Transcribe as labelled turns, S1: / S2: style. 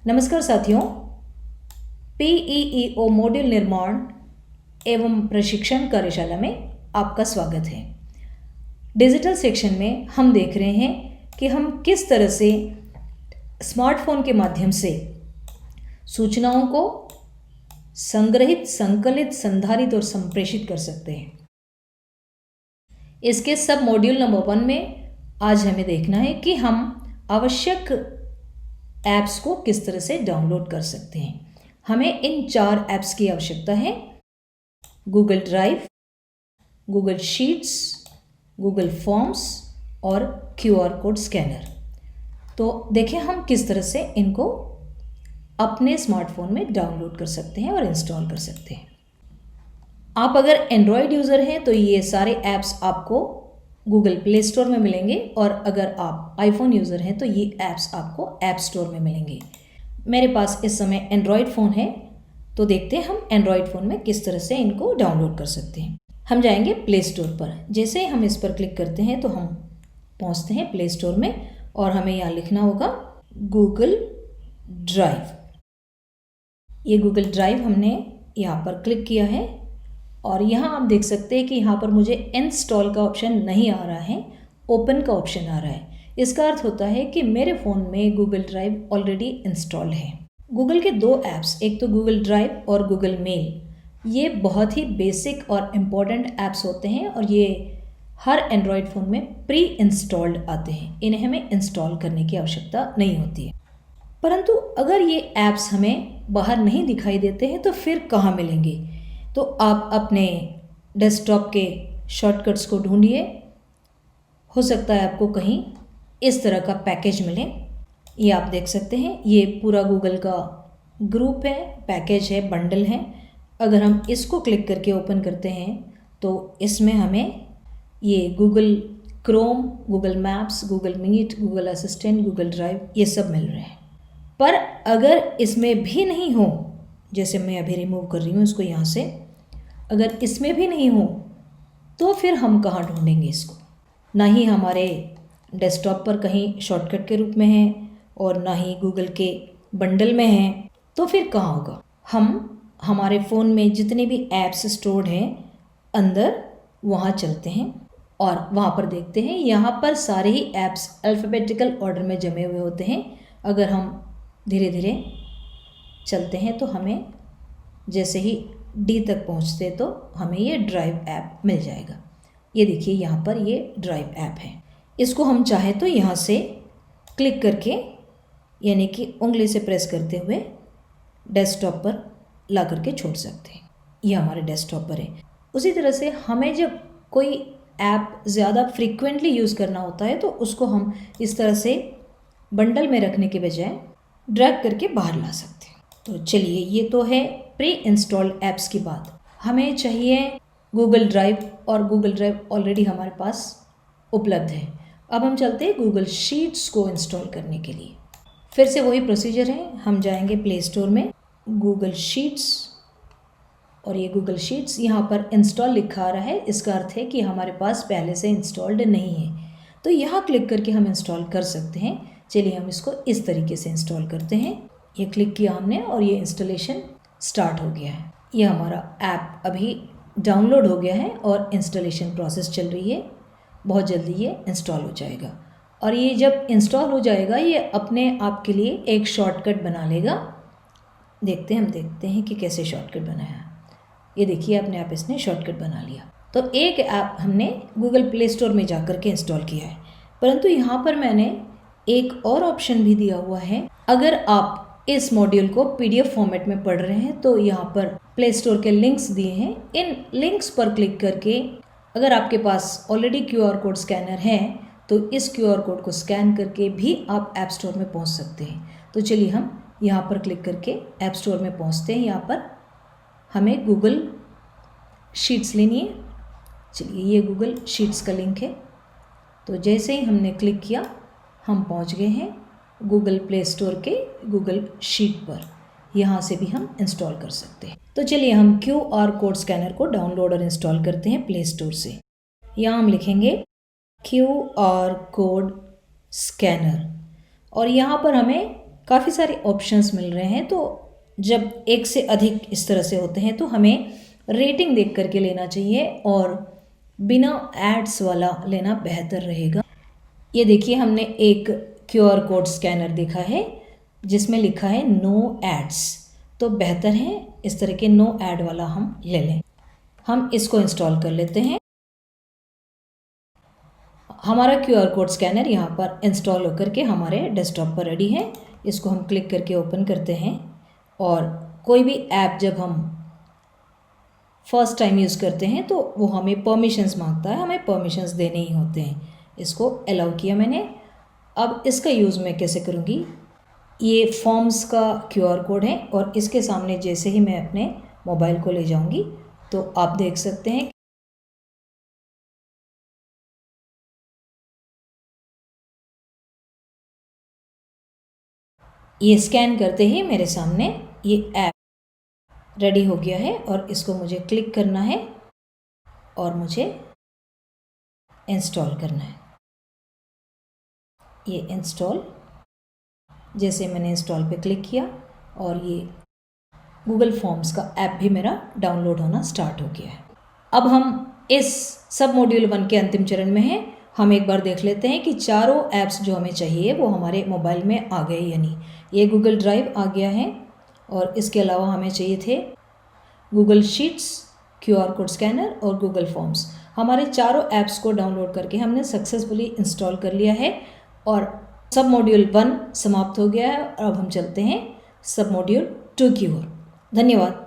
S1: नमस्कार साथियों, PEEO module निर्माण एवं प्रशिक्षण कार्यशाला में आपका स्वागत है। डिजिटल सेक्शन में हम देख रहे हैं कि हम किस तरह से स्मार्टफोन के माध्यम से सूचनाओं को संग्रहित, संकलित, संधारित और संप्रेषित कर सकते हैं। इसके सब मॉड्यूल नंबर 1 में आज हमें देखना है कि हम आवश्यक ऐप्स को किस तरह से डाउनलोड कर सकते हैं। हमें इन 4 ऐप्स की आवश्यकता है: Google drive, Google sheets, Google forms और QR कोड स्कैनर। तो देखें हम किस तरह से इनको अपने स्मार्टफोन में डाउनलोड कर सकते हैं और इंस्टॉल कर सकते हैं। आप अगर एंड्रॉयड यूज़र हैं तो ये सारे ऐप्स आपको गूगल प्ले स्टोर में मिलेंगे, और अगर आप आईफोन यूज़र हैं तो ये ऐप्स आपको ऐप स्टोर में मिलेंगे। मेरे पास इस समय एंड्रॉयड फ़ोन है, तो देखते हैं हम एंड्रॉयड फ़ोन में किस तरह से इनको डाउनलोड कर सकते हैं। हम जाएंगे प्ले स्टोर पर। जैसे ही हम इस पर क्लिक करते हैं तो हम पहुंचते हैं प्ले स्टोर में, और हमें यहाँ लिखना होगा गूगल ड्राइव। ये गूगल ड्राइव हमने यहाँ पर क्लिक किया है, और यहाँ आप देख सकते हैं कि यहाँ पर मुझे इंस्टॉल का ऑप्शन नहीं आ रहा है, ओपन का ऑप्शन आ रहा है। इसका अर्थ होता है कि मेरे फ़ोन में गूगल ड्राइव ऑलरेडी इंस्टॉल है। गूगल के 2 ऐप्स, एक तो गूगल ड्राइव और गूगल मेल, ये बहुत ही बेसिक और इम्पॉर्टेंट ऐप्स होते हैं, और ये हर एंड्रॉयड फ़ोन में प्री इंस्टॉल्ड आते हैं। इन्हें हमें इंस्टॉल करने की आवश्यकता नहीं होती है। परंतु अगर ये ऐप्स हमें बाहर नहीं दिखाई देते हैं तो फिर कहाँ मिलेंगे? तो आप अपने डेस्कटॉप के शॉर्टकट्स को ढूंढिए। हो सकता है आपको कहीं इस तरह का पैकेज मिले। ये आप देख सकते हैं, ये पूरा गूगल का ग्रुप है, पैकेज है, बंडल है। अगर हम इसको क्लिक करके ओपन करते हैं तो इसमें हमें ये Google Chrome, Google Maps, Google Meet, Google Assistant, Google Drive, ये सब मिल रहे हैं। पर अगर इसमें भी नहीं हो, जैसे मैं अभी रिमूव कर रही हूँ इसको यहाँ से, अगर इसमें भी नहीं हो तो फिर हम कहाँ ढूंढेंगे इसको? ना ही हमारे डेस्कटॉप पर कहीं शॉर्टकट के रूप में है, और ना ही गूगल के बंडल में है, तो फिर कहाँ होगा? हम हमारे फ़ोन में जितने भी ऐप्स स्टोर्ड हैं अंदर, वहाँ चलते हैं और वहाँ पर देखते हैं। यहाँ पर सारे ही ऐप्स अल्फ़ाबेटिकल ऑर्डर में जमे हुए होते हैं। अगर हम धीरे धीरे चलते हैं तो हमें जैसे ही डी तक पहुंचते तो हमें ये ड्राइव ऐप मिल जाएगा। ये देखिए, यहाँ पर ये ड्राइव ऐप है। इसको हम चाहे तो यहाँ से क्लिक करके, यानी कि उंगली से प्रेस करते हुए डेस्कटॉप पर ला करके छोड़ सकते हैं। ये हमारे डेस्कटॉप पर है। उसी तरह से हमें जब कोई ऐप ज़्यादा फ्रीक्वेंटली यूज़ करना होता है तो उसको हम इस तरह से बंडल में रखने के बजाय ड्रैग करके बाहर ला सकते हैं। तो चलिए, ये तो है प्री इंस्टॉल्ड ऐप्स की बात। हमें चाहिए गूगल ड्राइव, और गूगल ड्राइव ऑलरेडी हमारे पास उपलब्ध है। अब हम चलते हैं गूगल शीट्स को इंस्टॉल करने के लिए। फिर से वही प्रोसीजर है, हम जाएंगे प्ले स्टोर में, गूगल शीट्स, और ये गूगल शीट्स यहाँ पर इंस्टॉल लिखा आ रहा है। इसका अर्थ है कि हमारे पास पहले से इंस्टॉल्ड नहीं है, तो यहाँ क्लिक करके हम इंस्टॉल कर सकते हैं। चलिए हम इसको इस तरीके से इंस्टॉल करते हैं। ये क्लिक किया हमने और ये इंस्टॉलेशन स्टार्ट हो गया है। ये हमारा ऐप अभी डाउनलोड हो गया है और इंस्टॉलेशन प्रोसेस चल रही है। बहुत जल्दी ये इंस्टॉल हो जाएगा, और ये जब इंस्टॉल हो जाएगा ये अपने आप के लिए एक शॉर्टकट बना लेगा। हम देखते हैं कि कैसे शॉर्टकट बनाया। ये देखिए, अपने आप इसने शॉर्टकट बना लिया। तो एक ऐप हमने गूगल प्ले स्टोर में जा कर के इंस्टॉल किया है, परंतु यहाँ पर मैंने एक और ऑप्शन भी दिया हुआ है। अगर आप इस मॉड्यूल को PDF फॉर्मेट में पढ़ रहे हैं तो यहाँ पर प्ले स्टोर के लिंक्स दिए हैं। इन लिंक्स पर क्लिक करके, अगर आपके पास ऑलरेडी QR कोड स्कैनर है तो इस QR कोड को स्कैन करके भी आप ऐप स्टोर में पहुँच सकते हैं। तो चलिए हम यहाँ पर क्लिक करके ऐप स्टोर में पहुँचते हैं। यहाँ पर हमें गूगल शीट्स लेनी है। चलिए, ये गूगल शीट्स का लिंक है। तो जैसे ही हमने क्लिक किया, हम पहुँच गए हैं गूगल प्ले स्टोर के गूगल शीट पर। यहाँ से भी हम इंस्टॉल कर सकते हैं। तो चलिए हम QR कोड स्कैनर को डाउनलोड और इंस्टॉल करते हैं प्ले स्टोर से। यहाँ हम लिखेंगे QR कोड स्कैनर, और यहाँ पर हमें काफ़ी सारे ऑप्शंस मिल रहे हैं। तो जब एक से अधिक इस तरह से होते हैं तो हमें रेटिंग देख करके लेना चाहिए और बिना एड्स वाला लेना बेहतर रहेगा। ये देखिए, हमने एक QR कोड स्कैनर देखा है जिसमें लिखा है नो एड्स, तो बेहतर है इस तरह के नो ऐड वाला हम ले लें। हम इसको इंस्टॉल कर लेते हैं। हमारा QR कोड स्कैनर यहाँ पर इंस्टॉल होकर के हमारे डेस्कटॉप पर रेडी है। इसको हम क्लिक करके ओपन करते हैं। और कोई भी ऐप जब हम फर्स्ट टाइम यूज़ करते हैं तो वो हमें परमिशंस मांगता है, हमें परमिशंस देने ही होते हैं। इसको अलाउ किया मैंने। अब इसका यूज़ मैं कैसे करूँगी, ये फॉर्म्स का QR कोड है और इसके सामने जैसे ही मैं अपने मोबाइल को ले जाऊँगी तो आप देख सकते हैं ये स्कैन करते ही मेरे सामने ये ऐप रेडी हो गया है और इसको मुझे क्लिक करना है और मुझे इंस्टॉल करना है। ये इंस्टॉल, जैसे मैंने इंस्टॉल पे क्लिक किया और ये गूगल फॉर्म्स का ऐप भी मेरा डाउनलोड होना स्टार्ट हो गया है। अब हम इस सब मॉड्यूल 1 के अंतिम चरण में हैं। हम एक बार देख लेते हैं कि चारों ऐप्स जो हमें चाहिए वो हमारे मोबाइल में आ गए या नहीं। ये गूगल ड्राइव आ गया है और इसके अलावा हमें चाहिए थे Google sheets, QR code scanner और गूगल फॉर्म्स। हमारे चारों ऐप्स को डाउनलोड करके हमने सक्सेसफुली इंस्टॉल कर लिया है और सब मॉड्यूल 1 समाप्त हो गया है। अब हम चलते हैं सब मॉड्यूल 2 की ओर। धन्यवाद।